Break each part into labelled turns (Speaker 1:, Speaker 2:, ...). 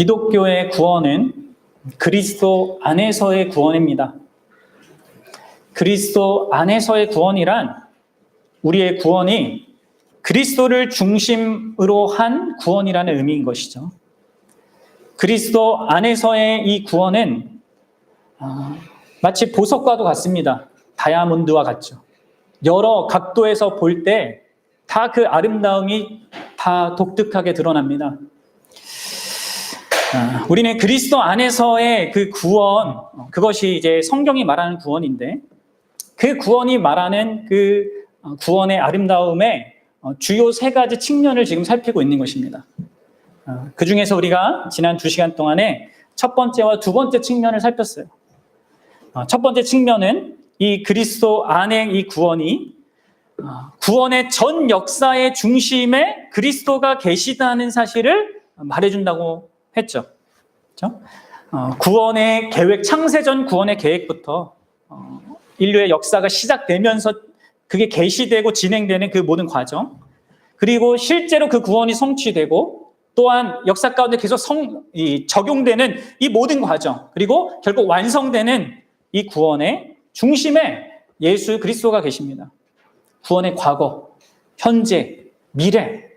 Speaker 1: 기독교의 구원은 그리스도 안에서의 구원입니다. 그리스도 안에서의 구원이란 우리의 구원이 그리스도를 중심으로 한 구원이라는 의미인 것이죠. 그리스도 안에서의 이 구원은 마치 보석과도 같습니다. 다이아몬드와 같죠. 여러 각도에서 볼 때 다 그 아름다움이 다 독특하게 드러납니다. 우리는 그리스도 안에서의 그 구원, 그것이 이제 성경이 말하는 구원인데, 그 구원이 말하는 그 구원의 아름다움의 주요 3가지 측면을 지금 살피고 있는 것입니다. 그 중에서 우리가 지난 2시간 동안에 첫 번째와 두 번째 측면을 살폈어요. 첫 번째 측면은 이 그리스도 안의 이 구원이 구원의 전 역사의 중심에 그리스도가 계시다는 사실을 말해준다고 했죠. 그렇죠? 구원의 계획, 창세전 구원의 계획부터 인류의 역사가 시작되면서 그게 계시되고 진행되는 그 모든 과정, 그리고 실제로 그 구원이 성취되고 또한 역사 가운데 계속 적용되는 이 모든 과정, 그리고 결국 완성되는 이 구원의 중심에 예수 그리스도가 계십니다. 구원의 과거, 현재, 미래,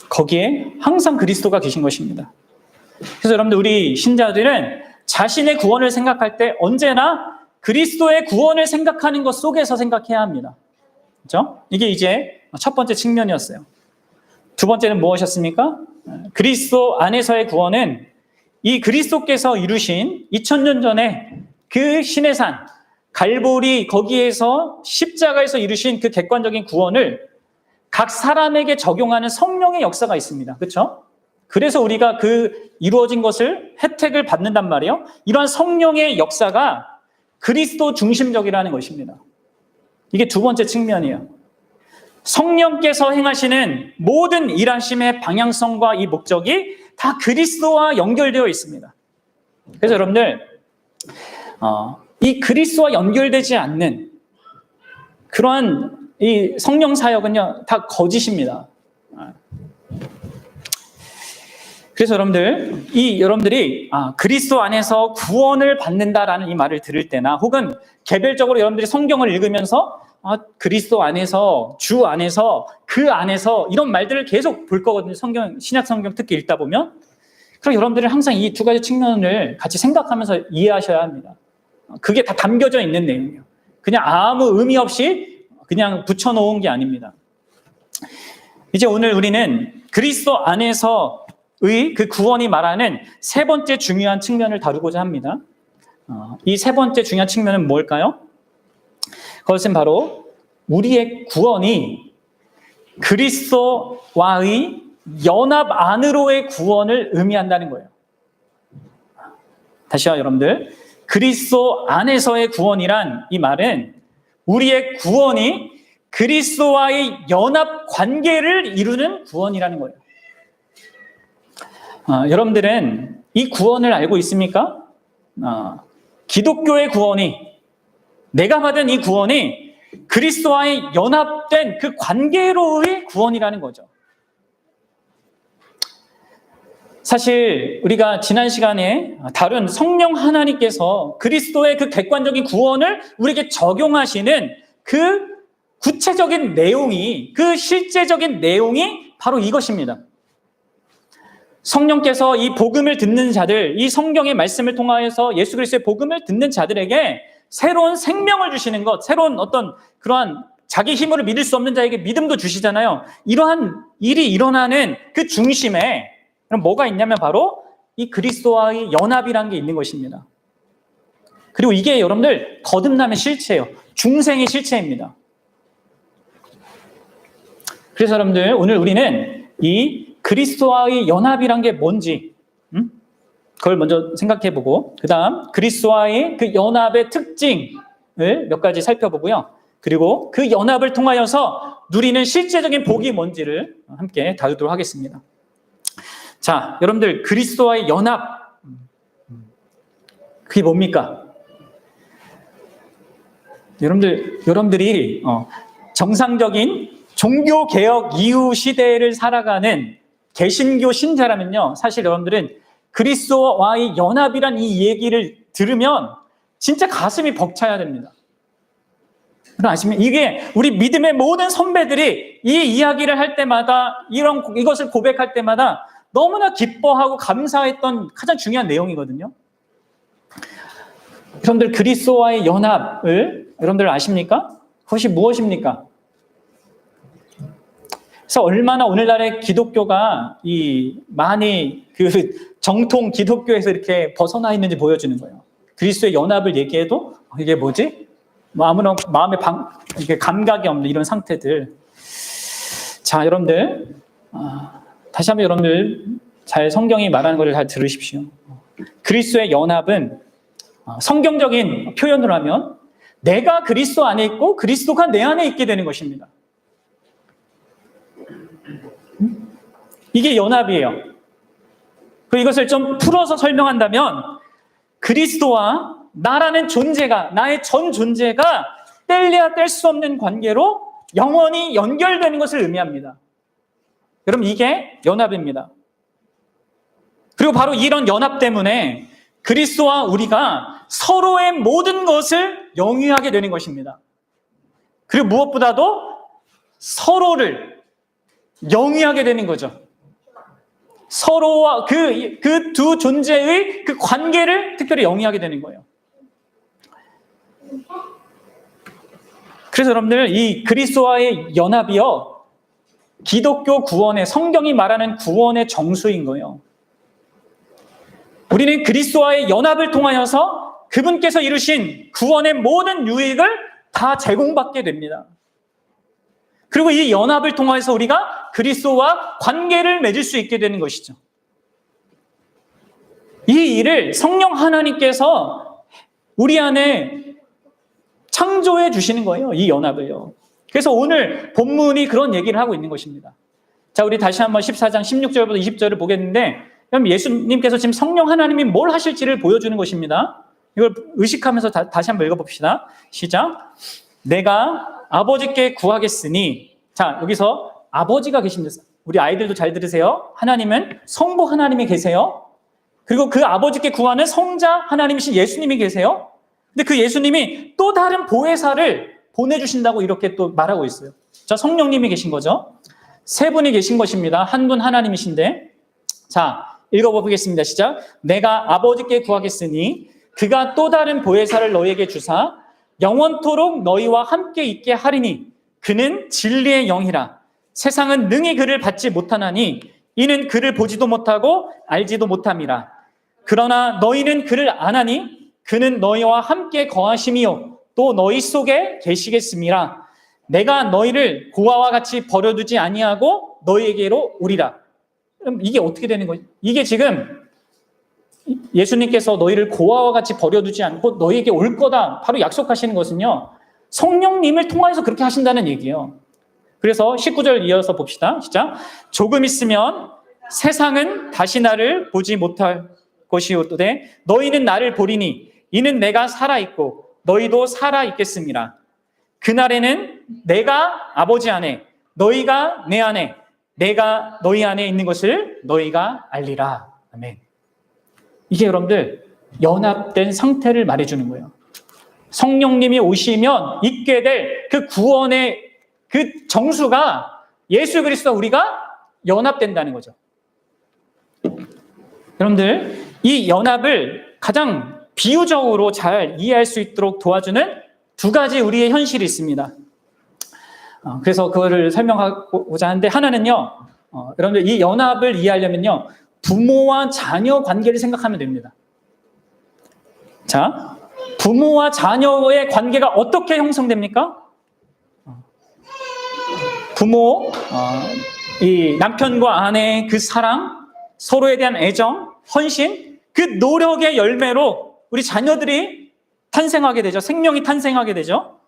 Speaker 1: 거기에 항상 그리스도가 계신 것입니다. 그래서 여러분들, 우리 신자들은 자신의 구원을 생각할 때 언제나 그리스도의 구원을 생각하는 것 속에서 생각해야 합니다. 그렇죠? 이게 이제 첫 번째 측면이었어요. 두 번째는 무엇이었습니까? 그리스도 안에서의 구원은 이 그리스도께서 이루신 2000년 전에 그 신의 산 갈보리, 거기에서 십자가에서 이루신 그 객관적인 구원을 각 사람에게 적용하는 성령의 역사가 있습니다. 그렇죠? 그래서 우리가 그 이루어진 것을 혜택을 받는단 말이에요. 이러한 성령의 역사가 그리스도 중심적이라는 것입니다. 이게 두 번째 측면이에요. 성령께서 행하시는 모든 일하심의 방향성과 이 목적이 다 그리스도와 연결되어 있습니다. 그래서 여러분들, 이 그리스도와 연결되지 않는 그러한 이 성령 사역은요, 다 거짓입니다. 그래서 여러분들이 그리스도 안에서 구원을 받는다라는 이 말을 들을 때나, 혹은 개별적으로 여러분들이 성경을 읽으면서 그리스도 안에서, 주 안에서, 그 안에서 이런 말들을 계속 볼 거거든요. 신약 성경 특히 읽다 보면. 그럼 여러분들은 항상 이 두 가지 측면을 같이 생각하면서 이해하셔야 합니다. 그게 다 담겨져 있는 내용이에요. 그냥 아무 의미 없이 그냥 붙여놓은 게 아닙니다. 이제 오늘 우리는 그리스도 안에서의 그 구원이 말하는 세 번째 중요한 측면을 다루고자 합니다. 이 세 번째 중요한 측면은 뭘까요? 그것은 바로 우리의 구원이 그리스도와의 연합 안으로의 구원을 의미한다는 거예요. 다시요, 여러분들. 그리스도 안에서의 구원이란 이 말은 우리의 구원이 그리스도와의 연합 관계를 이루는 구원이라는 거예요. 여러분들은 이 구원을 알고 있습니까? 기독교의 구원이, 내가 받은 이 구원이 그리스도와의 연합된 그 관계로의 구원이라는 거죠. 사실 우리가 지난 시간에 다룬 성령 하나님께서 그리스도의 그 객관적인 구원을 우리에게 적용하시는 그 구체적인 내용이, 그 실제적인 내용이 바로 이것입니다. 성령께서 이 복음을 듣는 자들, 이 성경의 말씀을 통하여서 예수 그리스도의 복음을 듣는 자들에게 새로운 생명을 주시는 것, 새로운 어떤 그러한 자기 힘으로 믿을 수 없는 자에게 믿음도 주시잖아요. 이러한 일이 일어나는 그 중심에 그럼 뭐가 있냐면 바로 이 그리스도와의 연합이라는 게 있는 것입니다. 그리고 이게 여러분들 거듭남의 실체예요. 중생의 실체입니다. 그래서 여러분들, 오늘 우리는 이 그리스도와의 연합이란 게 뭔지 그걸 먼저 생각해보고, 그 다음 그리스도와의 그 연합의 특징을 몇 가지 살펴보고요. 그리고 그 연합을 통하여서 누리는 실제적인 복이 뭔지를 함께 다루도록 하겠습니다. 자, 여러분들, 그리스도와의 연합, 그게 뭡니까? 여러분들이 정상적인 종교개혁 이후 시대를 살아가는 개신교 신자라면요, 사실 여러분들은 그리스도와의 연합이란 이 얘기를 들으면 진짜 가슴이 벅차야 됩니다. 아시면 이게 우리 믿음의 모든 선배들이 이 이야기를 할 때마다 이것을 고백할 때마다 너무나 기뻐하고 감사했던 가장 중요한 내용이거든요. 여러분들 그리스도와의 연합을 여러분들 아십니까? 그것이 무엇입니까? 그래서 얼마나 오늘날의 기독교가 많이 정통 기독교에서 이렇게 벗어나 있는지 보여주는 거예요. 그리스도의 연합을 얘기해도 이게 뭐지? 아무런 마음에 이렇게 감각이 없는 이런 상태들. 자, 여러분들 다시 한번 여러분들 잘 성경이 말하는 것을 잘 들으십시오. 그리스도의 연합은 성경적인 표현으로 하면 내가 그리스도 안에 있고 그리스도가 내 안에 있게 되는 것입니다. 이게 연합이에요. 이것을 좀 풀어서 설명한다면 그리스도와 나라는 존재가, 나의 전 존재가 뗄래야 뗄 수 없는 관계로 영원히 연결되는 것을 의미합니다. 여러분, 이게 연합입니다. 그리고 바로 이런 연합 때문에 그리스도와 우리가 서로의 모든 것을 영위하게 되는 것입니다. 그리고 무엇보다도 서로를 영위하게 되는 거죠. 서로와 그 두 존재의 그 관계를 특별히 영위하게 되는 거예요. 그래서 여러분들 이 그리스도와의 연합이요, 기독교 구원의, 성경이 말하는 구원의 정수인 거예요. 우리는 그리스도와의 연합을 통하여서 그분께서 이루신 구원의 모든 유익을 다 제공받게 됩니다. 그리고 이 연합을 통해서 우리가 그리스도와 관계를 맺을 수 있게 되는 것이죠. 이 일을 성령 하나님께서 우리 안에 창조해 주시는 거예요. 이 연합을요. 그래서 오늘 본문이 그런 얘기를 하고 있는 것입니다. 자, 우리 다시 한번 14장 16절부터 20절을 보겠는데, 그럼 예수님께서 지금 성령 하나님이 뭘 하실지를 보여주는 것입니다. 이걸 의식하면서 다시 한번 읽어봅시다. 시작. 내가 아버지께 구하겠으니, 자, 여기서 아버지가 계십니다. 우리 아이들도 잘 들으세요. 하나님은 성부 하나님이 계세요. 그리고 그 아버지께 구하는 성자 하나님이신 예수님이 계세요. 근데 그 예수님이 또 다른 보혜사를 보내주신다고 이렇게 또 말하고 있어요. 자, 성령님이 계신 거죠. 세 분이 계신 것입니다. 한 분 하나님이신데. 자, 읽어보겠습니다. 시작. 내가 아버지께 구하겠으니 그가 또 다른 보혜사를 너희에게 주사 영원토록 너희와 함께 있게 하리니 그는 진리의 영이라. 세상은 능히 그를 받지 못하나니 이는 그를 보지도 못하고 알지도 못함이라. 그러나 너희는 그를 아나니 그는 너희와 함께 거하심이요 또 너희 속에 계시겠음이라. 내가 너희를 고아와 같이 버려두지 아니하고 너희에게로 오리라. 그럼 이게 어떻게 되는 거죠? 이게 지금 예수님께서 너희를 고아와 같이 버려두지 않고 너희에게 올 거다 바로 약속하시는 것은요, 성령님을 통해서 그렇게 하신다는 얘기예요. 그래서 19절 이어서 봅시다. 시작. 조금 있으면 세상은 다시 나를 보지 못할 것이오되 너희는 나를 보리니 이는 내가 살아있고 너희도 살아있겠습니다. 그날에는 내가 아버지 안에 너희가 내 안에 내가 너희 안에 있는 것을 너희가 알리라. 아멘. 이게 여러분들 연합된 상태를 말해주는 거예요. 성령님이 오시면 있게 될 그 구원의 그 정수가 예수 그리스도와 우리가 연합된다는 거죠. 여러분들 이 연합을 가장 비유적으로 잘 이해할 수 있도록 도와주는 두 가지 우리의 현실이 있습니다. 그래서 그거를 설명하고자 하는데, 하나는요, 여러분들 이 연합을 이해하려면요, 부모와 자녀 관계를 생각하면 됩니다. 자, 부모와 자녀의 관계가 어떻게 형성됩니까? 부모, 이 남편과 아내의 그 사랑, 서로에 대한 애정, 헌신, 그 노력의 열매로 우리 자녀들이 탄생하게 되죠. 생명이 탄생하게 되죠.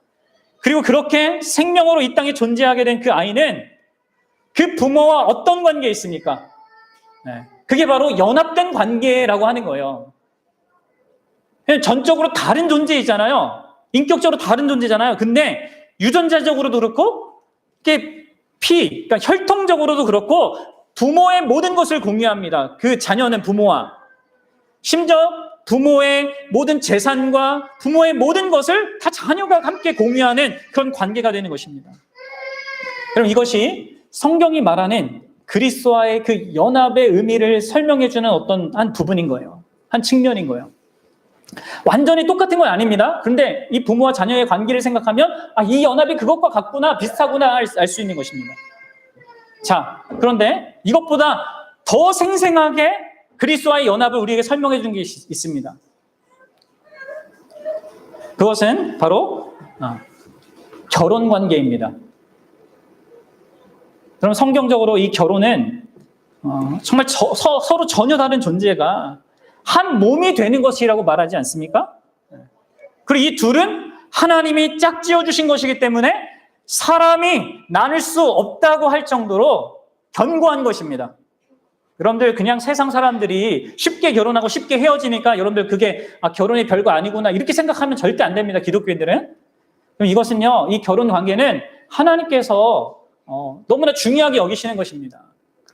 Speaker 1: 그리고 그렇게 생명으로 이 땅에 존재하게 된 그 아이는 그 부모와 어떤 관계에 있습니까? 네. 그게 바로 연합된 관계라고 하는 거예요. 전적으로 다른 존재이잖아요. 인격적으로 다른 존재잖아요. 근데 유전자적으로도 그렇고, 그러니까 혈통적으로도 그렇고, 부모의 모든 것을 공유합니다. 그 자녀는 부모와. 심지어 부모의 모든 재산과 부모의 모든 것을 다 자녀가 함께 공유하는 그런 관계가 되는 것입니다. 그럼 이것이 성경이 말하는 그리스도와의 그 연합의 의미를 설명해주는 어떤 한 부분인 거예요. 한 측면인 거예요. 완전히 똑같은 건 아닙니다. 그런데 이 부모와 자녀의 관계를 생각하면 이 연합이 그것과 같구나, 비슷하구나 알 수 있는 것입니다. 자, 그런데 이것보다 더 생생하게 그리스도와의 연합을 우리에게 설명해 준 게 있습니다. 그것은 바로 결혼 관계입니다. 그럼 성경적으로 이 결혼은 정말 서로 전혀 다른 존재가 한 몸이 되는 것이라고 말하지 않습니까? 그리고 이 둘은 하나님이 짝지어 주신 것이기 때문에 사람이 나눌 수 없다고 할 정도로 견고한 것입니다. 여러분들 그냥 세상 사람들이 쉽게 결혼하고 쉽게 헤어지니까 여러분들 그게 결혼이 별거 아니구나 이렇게 생각하면 절대 안 됩니다. 기독교인들은. 그럼 이것은요, 이 결혼 관계는 하나님께서 너무나 중요하게 여기시는 것입니다.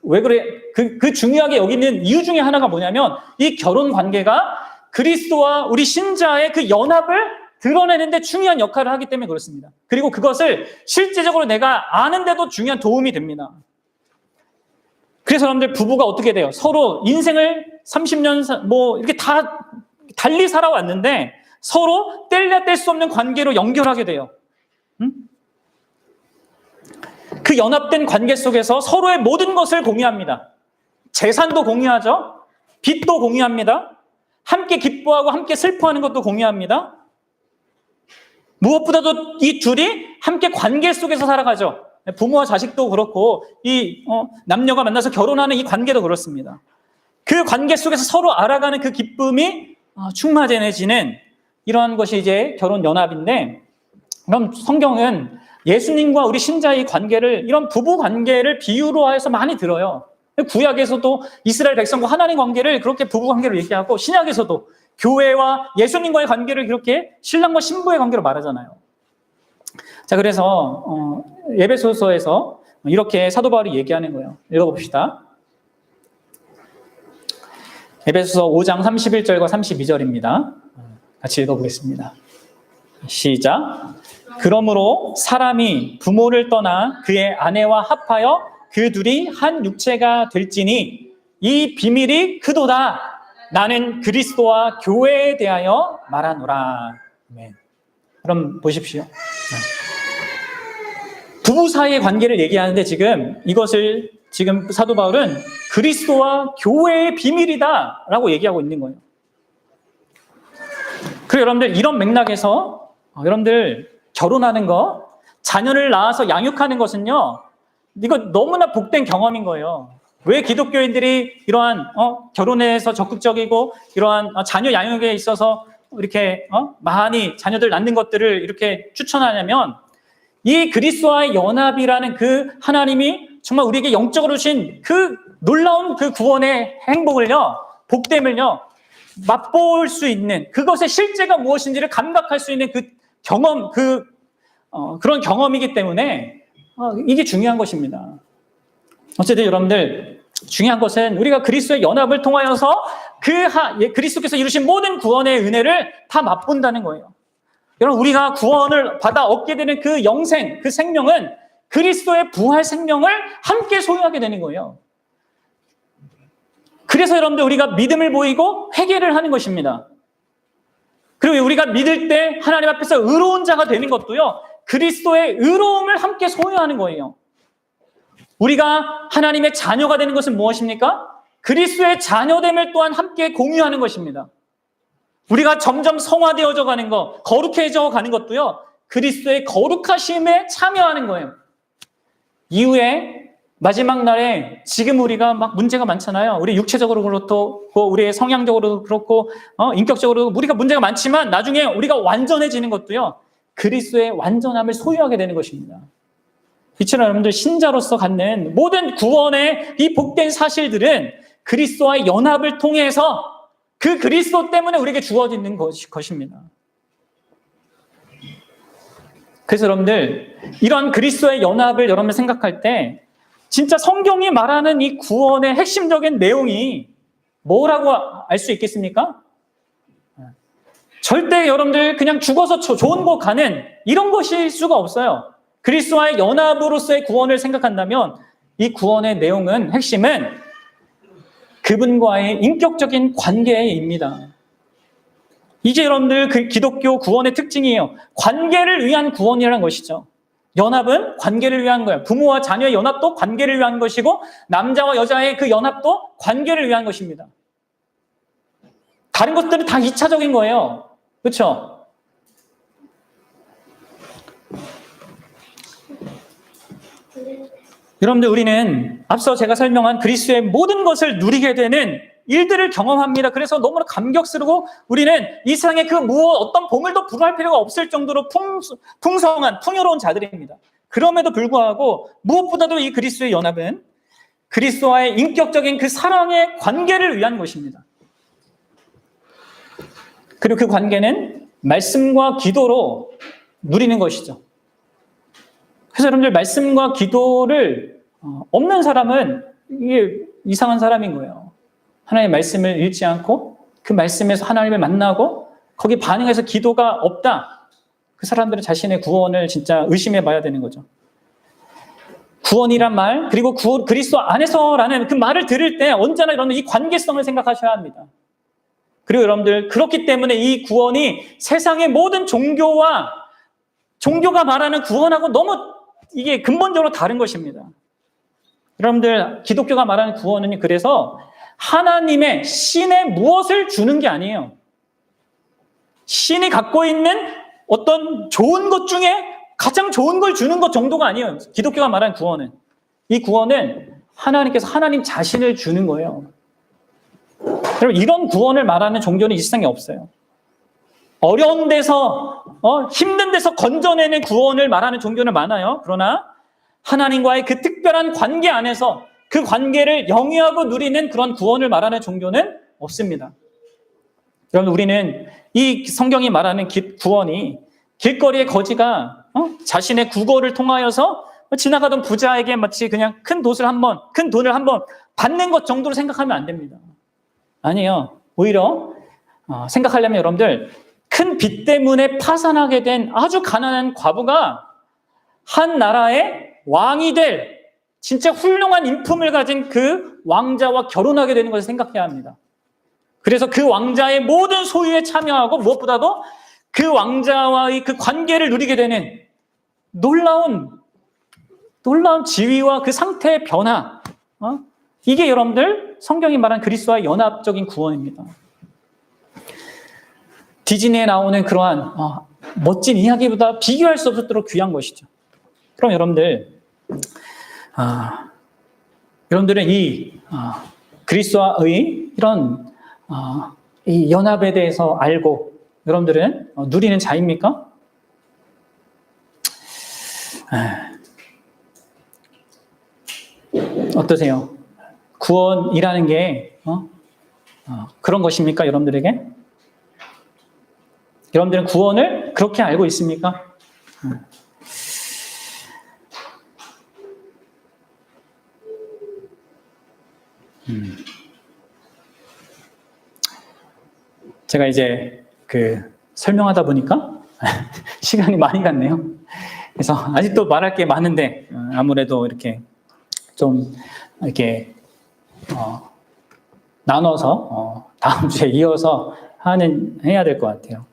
Speaker 1: 왜 그래? 그 중요하게 여기는 이유 중에 하나가 뭐냐면 이 결혼 관계가 그리스도와 우리 신자의 그 연합을 드러내는데 중요한 역할을 하기 때문에 그렇습니다. 그리고 그것을 실제적으로 내가 아는데도 중요한 도움이 됩니다. 그래서 여러분들 부부가 어떻게 돼요? 서로 인생을 30년 이렇게 다 달리 살아왔는데 서로 뗄래야 뗄 수 없는 관계로 연결하게 돼요. 그 연합된 관계 속에서 서로의 모든 것을 공유합니다. 재산도 공유하죠. 빚도 공유합니다. 함께 기뻐하고 함께 슬퍼하는 것도 공유합니다. 무엇보다도 이 둘이 함께 관계 속에서 살아가죠. 부모와 자식도 그렇고 이 남녀가 만나서 결혼하는 이 관계도 그렇습니다. 그 관계 속에서 서로 알아가는 그 기쁨이 충만해지는 이러한 것이 이제 결혼 연합인데, 그럼 성경은 예수님과 우리 신자의 관계를 이런 부부 관계를 비유로 해서 많이 들어요. 구약에서도 이스라엘 백성과 하나님 관계를 그렇게 부부 관계로 얘기하고, 신약에서도 교회와 예수님과의 관계를 그렇게 신랑과 신부의 관계로 말하잖아요. 자, 그래서 에베소서에서 이렇게 사도 바울이 얘기하는 거예요. 읽어봅시다. 에베소서 5장 31절과 32절입니다. 같이 읽어보겠습니다. 시작. 그러므로 사람이 부모를 떠나 그의 아내와 합하여 그 둘이 한 육체가 될지니 이 비밀이 크도다. 나는 그리스도와 교회에 대하여 말하노라. 아멘. 그럼 보십시오. 부부 사이의 관계를 얘기하는데 이것을 지금 사도 바울은 그리스도와 교회의 비밀이다라고 얘기하고 있는 거예요. 그리고 여러분들 이런 맥락에서 여러분들 결혼하는 거, 자녀를 낳아서 양육하는 것은요, 이거 너무나 복된 경험인 거예요. 왜 기독교인들이 이러한 결혼에서 적극적이고 이러한 자녀 양육에 있어서 이렇게 많이 자녀들 낳는 것들을 이렇게 추천하냐면, 이 그리스도와의 연합이라는 그 하나님이 정말 우리에게 영적으로 주신 그 놀라운 그 구원의 행복을요, 복됨을요, 맛볼 수 있는, 그것의 실제가 무엇인지를 감각할 수 있는 그 경험, 그런 경험이기 때문에 이게 중요한 것입니다. 어쨌든 여러분들, 중요한 것은 우리가 그리스도의 연합을 통하여서 그리스도께서 이루신 모든 구원의 은혜를 다 맛본다는 거예요. 여러분, 우리가 구원을 받아 얻게 되는 그 영생, 그 생명은 그리스도의 부활 생명을 함께 소유하게 되는 거예요. 그래서 여러분들 우리가 믿음을 보이고 회개를 하는 것입니다. 그리고 우리가 믿을 때 하나님 앞에서 의로운 자가 되는 것도요, 그리스도의 의로움을 함께 소유하는 거예요. 우리가 하나님의 자녀가 되는 것은 무엇입니까? 그리스도의 자녀됨을 또한 함께 공유하는 것입니다. 우리가 점점 성화되어져 가는 것, 거룩해져 가는 것도요, 그리스도의 거룩하심에 참여하는 거예요. 이후에 마지막 날에 지금 우리가 막 문제가 많잖아요. 우리 육체적으로 그렇고, 우리의 성향적으로도 그렇고, 인격적으로 우리가 문제가 많지만 나중에 우리가 완전해지는 것도요, 그리스도의 완전함을 소유하게 되는 것입니다. 이처럼 여러분들 신자로서 갖는 모든 구원의 이 복된 사실들은 그리스도와의 연합을 통해서 그 그리스도 때문에 우리에게 주어지는 것입니다. 그래서 여러분들, 이런 그리스도의 연합을 여러분 생각할 때 진짜 성경이 말하는 이 구원의 핵심적인 내용이 뭐라고 알 수 있겠습니까? 절대 여러분들 그냥 죽어서 좋은 곳 가는 이런 것일 수가 없어요. 그리스도와의 연합으로서의 구원을 생각한다면 이 구원의 내용은, 핵심은 그분과의 인격적인 관계입니다. 이게 여러분들 그 기독교 구원의 특징이에요. 관계를 위한 구원이라는 것이죠. 연합은 관계를 위한 거예요. 부모와 자녀의 연합도 관계를 위한 것이고, 남자와 여자의 그 연합도 관계를 위한 것입니다. 다른 것들은 다 2차적인 거예요. 그렇죠? 여러분들, 우리는 앞서 제가 설명한 그리스도의 모든 것을 누리게 되는 일들을 경험합니다. 그래서 너무나 감격스러고 우리는 이 세상에 그 무엇 어떤 보물도 부러워할 필요가 없을 정도로 풍성한 풍요로운 자들입니다. 그럼에도 불구하고 무엇보다도 이 그리스도의 연합은 그리스도와의 인격적인 그 사랑의 관계를 위한 것입니다. 그리고 그 관계는 말씀과 기도로 누리는 것이죠. 그래서 여러분들, 말씀과 기도를 없는 사람은 이게 이상한 사람인 거예요. 하나님의 말씀을 읽지 않고 그 말씀에서 하나님을 만나고 거기 반응해서 기도가 없다. 그 사람들은 자신의 구원을 진짜 의심해 봐야 되는 거죠. 구원이란 말, 그리고 그리스도 안에서라는 그 말을 들을 때 언제나 여러분 이 관계성을 생각하셔야 합니다. 그리고 여러분들, 그렇기 때문에 이 구원이 세상의 모든 종교가 말하는 구원하고 너무 이게 근본적으로 다른 것입니다. 여러분들, 기독교가 말하는 구원은 그래서 하나님의 신의 무엇을 주는 게 아니에요. 신이 갖고 있는 어떤 좋은 것 중에 가장 좋은 걸 주는 것 정도가 아니에요. 기독교가 말하는 구원은. 이 구원은 하나님께서 하나님 자신을 주는 거예요. 여러분, 이런 구원을 말하는 종교는 이 세상에 없어요. 어려운 데서, 힘든 데서 건져내는 구원을 말하는 종교는 많아요. 그러나 하나님과의 그 특별한 관계 안에서 그 관계를 영위하고 누리는 그런 구원을 말하는 종교는 없습니다. 여러분, 우리는 이 성경이 말하는 구원이 길거리의 거지가 자신의 국어를 통하여서 지나가던 부자에게 마치 그냥 큰 돈을 한번 받는 것 정도로 생각하면 안 됩니다. 아니에요. 오히려 생각하려면 여러분들, 큰 빚 때문에 파산하게 된 아주 가난한 과부가 한 나라의 왕이 될 진짜 훌륭한 인품을 가진 그 왕자와 결혼하게 되는 것을 생각해야 합니다. 그래서 그 왕자의 모든 소유에 참여하고 무엇보다도 그 왕자와의 그 관계를 누리게 되는 놀라운 지위와 그 상태의 변화, 이게 여러분들 성경이 말한 그리스도와의 연합적인 구원입니다. 디즈니에 나오는 그러한 멋진 이야기보다 비교할 수 없도록 귀한 것이죠. 그럼 여러분들은 이 그리스도와의 이런 이 연합에 대해서 알고 여러분들은 누리는 자입니까? 어떠세요? 구원이라는 게 그런 것입니까? 여러분들에게? 여러분들은 구원을 그렇게 알고 있습니까? 제가 이제 설명하다 보니까 시간이 많이 갔네요. 그래서 아직도 말할 게 많은데 아무래도 이렇게 좀 이렇게 나눠서 다음 주에 이어서 해야 될 것 같아요.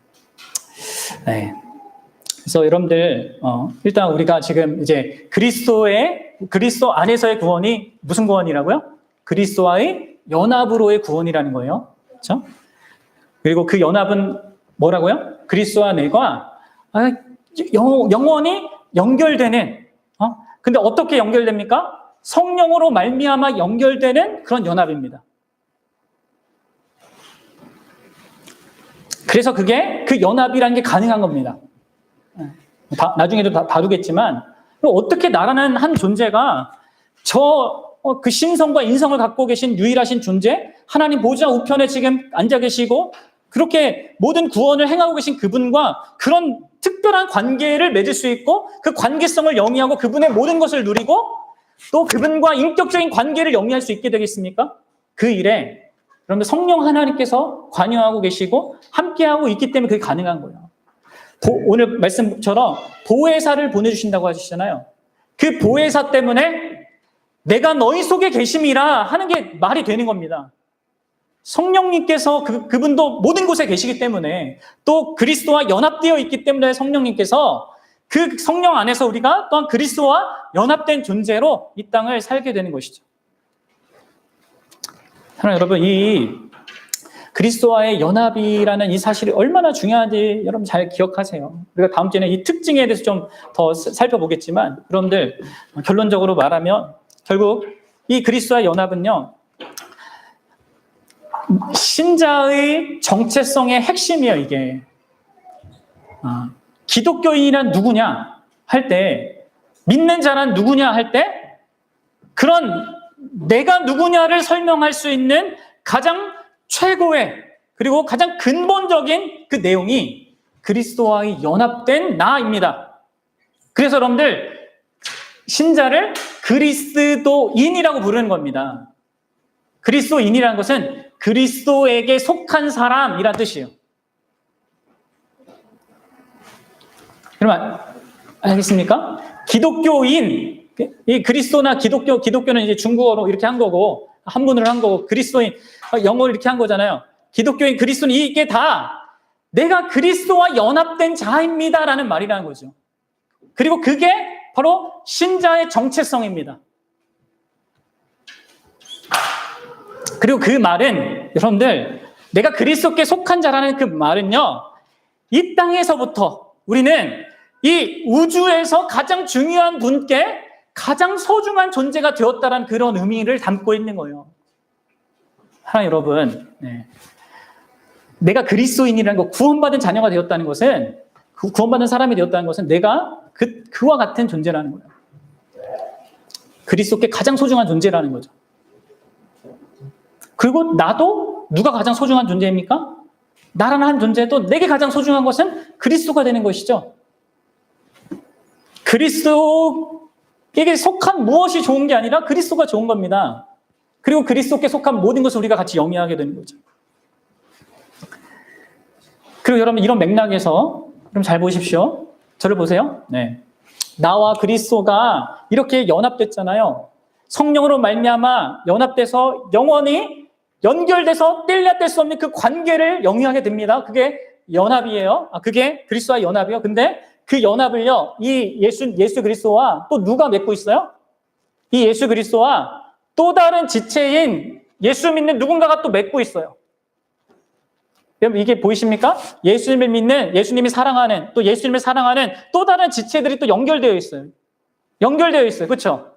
Speaker 1: 네. 그래서 여러분들 일단 우리가 지금 이제 그리스도 안에서의 구원이 무슨 구원이라고요? 그리스도와의 연합으로의 구원이라는 거예요. 그렇죠? 그리고 그 연합은 뭐라고요? 그리스도와 내가 영원히 연결되는. 근데 어떻게 연결됩니까? 성령으로 말미암아 연결되는 그런 연합입니다. 그래서 그 연합이라는 게 가능한 겁니다. 나중에도 다루겠지만 어떻게 나라는 한 존재가 그 신성과 인성을 갖고 계신 유일하신 존재, 하나님 보좌 우편에 지금 앉아 계시고 그렇게 모든 구원을 행하고 계신 그분과 그런 특별한 관계를 맺을 수 있고 그 관계성을 영위하고 그분의 모든 것을 누리고 또 그분과 인격적인 관계를 영위할 수 있게 되겠습니까? 그 일에 여러분들 성령 하나님께서 관여하고 계시고 함께하고 있기 때문에 그게 가능한 거예요. 오늘 말씀처럼 보혜사를 보내주신다고 하시잖아요. 그 보혜사 때문에 내가 너희 속에 계심이라 하는 게 말이 되는 겁니다. 성령님께서 그분도 모든 곳에 계시기 때문에 또 그리스도와 연합되어 있기 때문에 성령님께서 그 성령 안에서 우리가 또한 그리스도와 연합된 존재로 이 땅을 살게 되는 것이죠. 사랑하는 여러분, 이 그리스도와의 연합이라는 이 사실이 얼마나 중요한지 여러분 잘 기억하세요. 우리가 다음 주에는 이 특징에 대해서 좀 더 살펴보겠지만 여러분들 결론적으로 말하면 결국 이 그리스도와의 연합은요, 신자의 정체성의 핵심이에요, 이게. 기독교인이란 누구냐 할 때, 믿는 자란 누구냐 할 때, 그런 내가 누구냐를 설명할 수 있는 가장 최고의 그리고 가장 근본적인 그 내용이 그리스도와의 연합된 나입니다. 그래서 여러분들 신자를 그리스도인이라고 부르는 겁니다. 그리스도인이라는 것은 그리스도에게 속한 사람이란 뜻이에요. 여러분 알겠습니까? 기독교인, 이 그리스도나 기독교는 이제 중국어로 이렇게 한 거고 한문으로 한 거고 그리스도인 영어로 이렇게 한 거잖아요. 기독교인, 그리스도인 이게 다 내가 그리스도와 연합된 자입니다라는 말이라는 거죠. 그리고 그게 바로 신자의 정체성입니다. 그리고 그 말은 여러분들 내가 그리스도께 속한 자라는 그 말은요, 이 땅에서부터 우리는 이 우주에서 가장 중요한 분께 가장 소중한 존재가 되었다라는 그런 의미를 담고 있는 거예요. 사랑하는 여러분, 내가 그리스도인이라는 거, 구원받은 자녀가 되었다는 것은, 구원받은 사람이 되었다는 것은 내가 그와 같은 존재라는 거예요. 그리스도께 가장 소중한 존재라는 거죠. 그리고 나도 누가 가장 소중한 존재입니까? 나라는 한 존재도 내게 가장 소중한 것은 그리스도가 되는 것이죠. 그리스도에게 속한 무엇이 좋은 게 아니라 그리스도가 좋은 겁니다. 그리고 그리스도께 속한 모든 것을 우리가 같이 영위하게 되는 거죠. 그리고 여러분 이런 맥락에서 그럼 잘 보십시오. 저를 보세요. 나와 그리스도가 이렇게 연합됐잖아요. 성령으로 말미암아 연합돼서 영원히 연결돼서 뗄래야 뗄 수 없는 그 관계를 영위하게 됩니다. 그게 연합이에요. 그게 그리스도와 연합이에요. 근데 그 연합을요, 이 예수 그리스도와 또 누가 맺고 있어요? 이 예수 그리스도와 또 다른 지체인 예수 믿는 누군가가 또 맺고 있어요. 여러분 이게 보이십니까? 예수님을 믿는, 예수님이 사랑하는, 또 예수님을 사랑하는 또 다른 지체들이 또 연결되어 있어요. 그렇죠?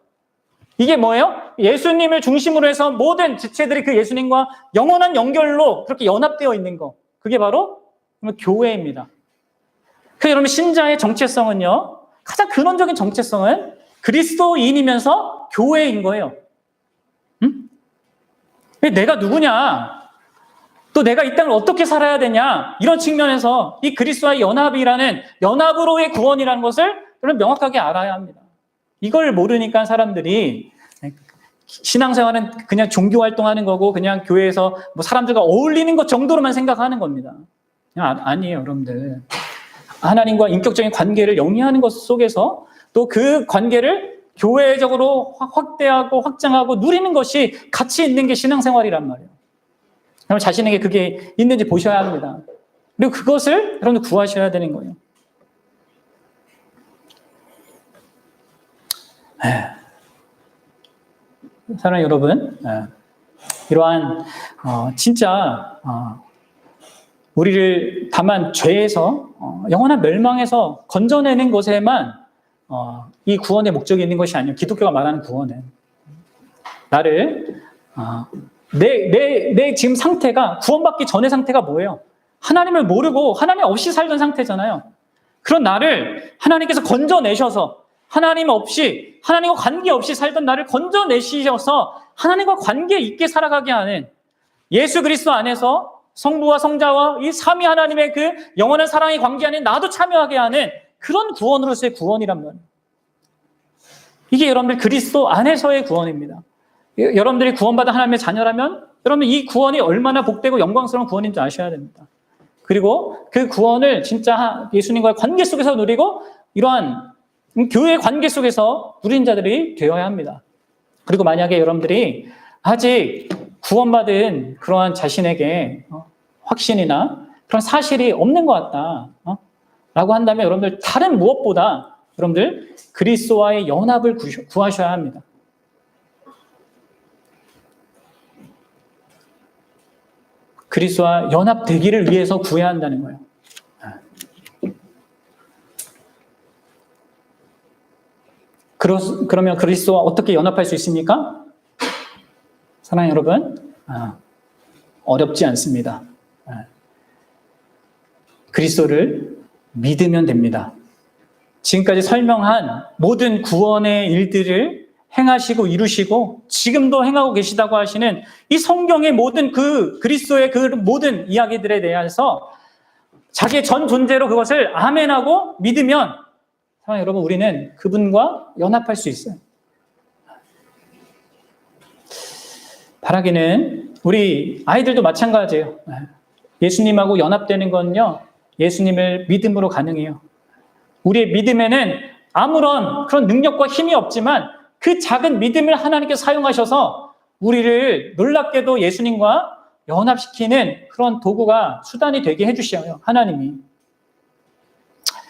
Speaker 1: 이게 뭐예요? 예수님을 중심으로 해서 모든 지체들이 그 예수님과 영원한 연결로 그렇게 연합되어 있는 거. 그게 바로 교회입니다. 그래서 여러분 신자의 정체성은요, 가장 근원적인 정체성은 그리스도인이면서 교회인 거예요. 내가 누구냐? 또 내가 이 땅을 어떻게 살아야 되냐? 이런 측면에서 이 그리스도와의 연합이라는, 연합으로의 구원이라는 것을 여러분 명확하게 알아야 합니다. 이걸 모르니까 사람들이 신앙생활은 그냥 종교활동하는 거고 그냥 교회에서 뭐 사람들과 어울리는 것 정도로만 생각하는 겁니다. 아니에요, 여러분들. 하나님과 인격적인 관계를 영위하는 것 속에서 또 그 관계를 교회적으로 확대하고 확장하고 누리는 것이 가치 있는 게 신앙생활이란 말이에요. 여러분 자신에게 그게 있는지 보셔야 합니다. 그리고 그것을 여러분들 구하셔야 되는 거예요. 사랑하는 여러분, 이러한 진짜 우리를 다만 죄에서 영원한 멸망에서 건져내는 것에만 이 구원의 목적이 있는 것이 아니에요. 기독교가 말하는 구원은 나를 내 지금 상태가, 구원받기 전의 상태가 뭐예요? 하나님을 모르고 하나님 없이 살던 상태잖아요. 그런 나를 하나님께서 건져내셔서 하나님 없이, 하나님과 관계없이 살던 나를 건져내시셔서 하나님과 관계 있게 살아가게 하는, 예수 그리스도 안에서 성부와 성자와 이 삼위 하나님의 그 영원한 사랑의 관계 안에 나도 참여하게 하는 그런 구원으로서의 구원이란 말이에요. 이게 여러분들 그리스도 안에서의 구원입니다. 여러분들이 구원받은 하나님의 자녀라면 여러분 이 구원이 얼마나 복되고 영광스러운 구원인 줄 아셔야 됩니다. 그리고 그 구원을 진짜 예수님과의 관계 속에서 누리고 이러한 교회의 관계 속에서 누린 자들이 되어야 합니다. 그리고 만약에 여러분들이 아직 구원받은 그러한 자신에게 확신이나 그런 사실이 없는 것 같다 라고 한다면 여러분들 다른 무엇보다 여러분들 그리스도와의 연합을 구하셔야 합니다. 그리스도와 연합되기를 위해서 구해야 한다는 거예요. 그러면 그리스도와 어떻게 연합할 수 있습니까? 사랑하는 여러분, 어렵지 않습니다. 그리스도를 믿으면 됩니다. 지금까지 설명한 모든 구원의 일들을 행하시고 이루시고 지금도 행하고 계시다고 하시는 이 성경의 모든 그 그리스도의 그 모든 이야기들에 대해서 자기의 전 존재로 그것을 아멘하고 믿으면 여러분 우리는 그분과 연합할 수 있어요. 바라기는 우리 아이들도 마찬가지예요. 예수님하고 연합되는 건요, 예수님을 믿음으로 가능해요. 우리의 믿음에는 아무런 그런 능력과 힘이 없지만 그 작은 믿음을 하나님께서 사용하셔서 우리를 놀랍게도 예수님과 연합시키는 그런 도구가 수단이 되게 해주셔요, 하나님이.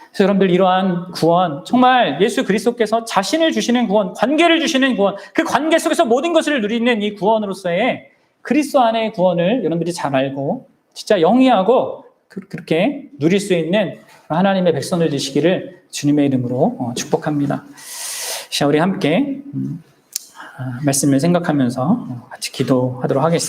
Speaker 1: 그래서 여러분들 이러한 구원, 정말 예수 그리스도께서 자신을 주시는 구원, 관계를 주시는 구원, 그 관계 속에서 모든 것을 누리는 이 구원으로서의 그리스도 안의 구원을 여러분들이 잘 알고 진짜 영위하고 그렇게 누릴 수 있는 하나님의 백성들 되시기를 주님의 이름으로 축복합니다. 자, 우리 함께 말씀을 생각하면서 같이 기도하도록 하겠습니다.